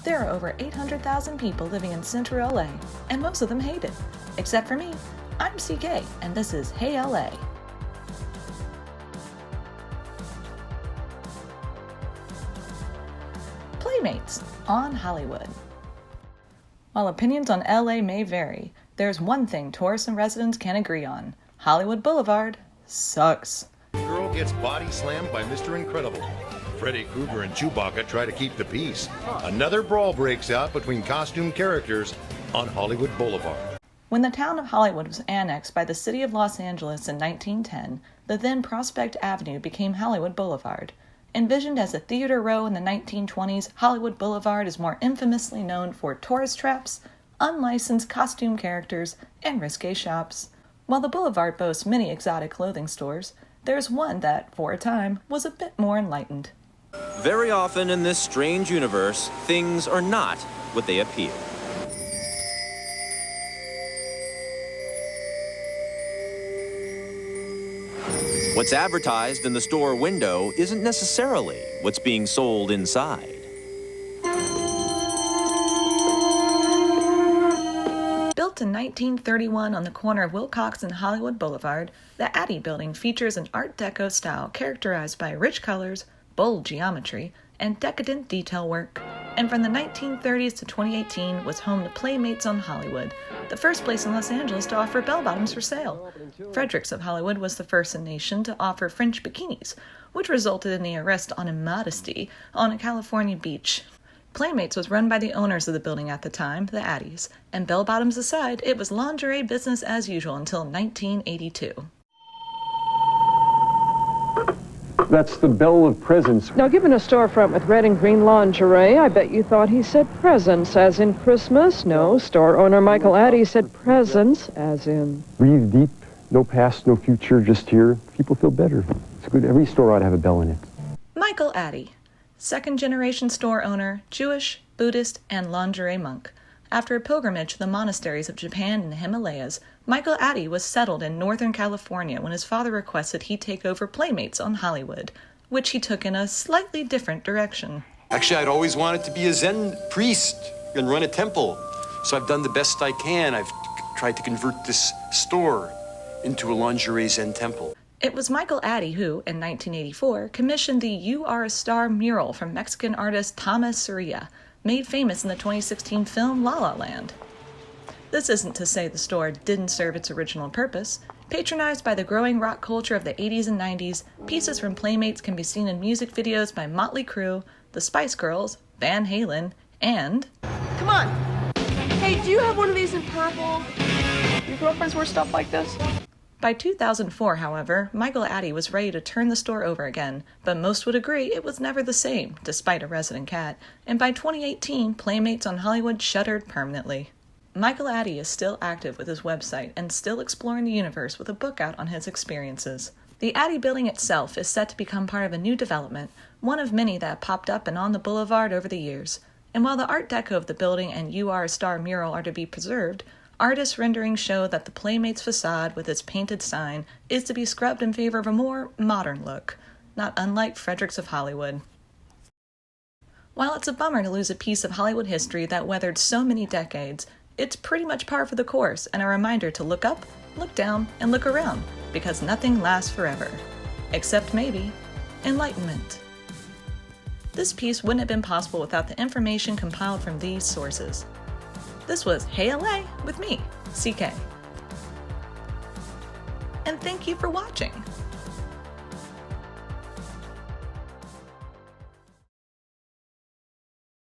There are over 800,000 people living in central LA, and most of them hate it. Except for me. I'm CK, and this is Hey LA. Playmates on Hollywood. While opinions on LA may vary, there's one thing tourists and residents can agree on. Hollywood Boulevard sucks. Girl gets body slammed by Mr. Incredible. Freddy Krueger and Chewbacca try to keep the peace. Another brawl breaks out between costume characters on Hollywood Boulevard. When the town of Hollywood was annexed by the city of Los Angeles in 1910, the then Prospect Avenue became Hollywood Boulevard. Envisioned as a theater row in the 1920s, Hollywood Boulevard is more infamously known for tourist traps, unlicensed costume characters, and risque shops. While the boulevard boasts many exotic clothing stores, there's one that, for a time, was a bit more enlightened. Very often in this strange universe, things are not what they appear. What's advertised in the store window isn't necessarily what's being sold inside. Built in 1931 on the corner of Wilcox and Hollywood Boulevard, the Attie building features an Art Deco style characterized by rich colors, bold geometry, and decadent detail work. And from the 1930s to 2018 was home to Playmates on Hollywood, the first place in Los Angeles to offer bell-bottoms for sale. Fredericks of Hollywood was the first in the nation to offer French bikinis, which resulted in the arrest on immodesty on a California beach. Playmates was run by the owners of the building at the time, the Atties, and bell-bottoms aside, it was lingerie business as usual until 1982. That's the bell of presents. Now, given a storefront with red and green lingerie, I bet you thought he said presents, as in Christmas. No, store owner Michael Attie said presents, as in... Breathe deep, no past, no future, just here. People feel better. It's good. Every store ought to have a bell in it. Michael Attie, second-generation store owner, Jewish, Buddhist, and lingerie monk. After a pilgrimage to the monasteries of Japan and the Himalayas, Michael Attie was settled in Northern California when his father requested he take over Playmates on Hollywood, which he took in a slightly different direction. Actually, I'd always wanted to be a Zen priest and run a temple, so I've done the best I can. I've tried to convert this store into a lingerie Zen temple. It was Michael Attie who, in 1984, commissioned the You Are a Star mural from Mexican artist Thomas Soria, made famous in the 2016 film La La Land. This isn't to say the store didn't serve its original purpose. Patronized by the growing rock culture of the 80s and 90s, pieces from Playmates can be seen in music videos by Motley Crue, the Spice Girls, Van Halen, and... Come on! Hey, do you have one of these in purple? Your girlfriends wear stuff like this? By 2004, however, Michael Attie was ready to turn the store over again, but most would agree it was never the same, despite a resident cat, and by 2018, Playmates on Hollywood shuttered permanently. Michael Attie is still active with his website and still exploring the universe with a book out on his experiences. The Attie building itself is set to become part of a new development, one of many that popped up and on the boulevard over the years. And while the Art Deco of the building and You Are a Star mural are to be preserved, artist renderings show that the Playmates facade with its painted sign is to be scrubbed in favor of a more modern look, not unlike Fredericks of Hollywood. While it's a bummer to lose a piece of Hollywood history that weathered so many decades, it's pretty much par for the course and a reminder to look up, look down, and look around, because nothing lasts forever. Except maybe enlightenment. This piece wouldn't have been possible without the information compiled from these sources. This was Hey LA with me, CK. And thank you for watching.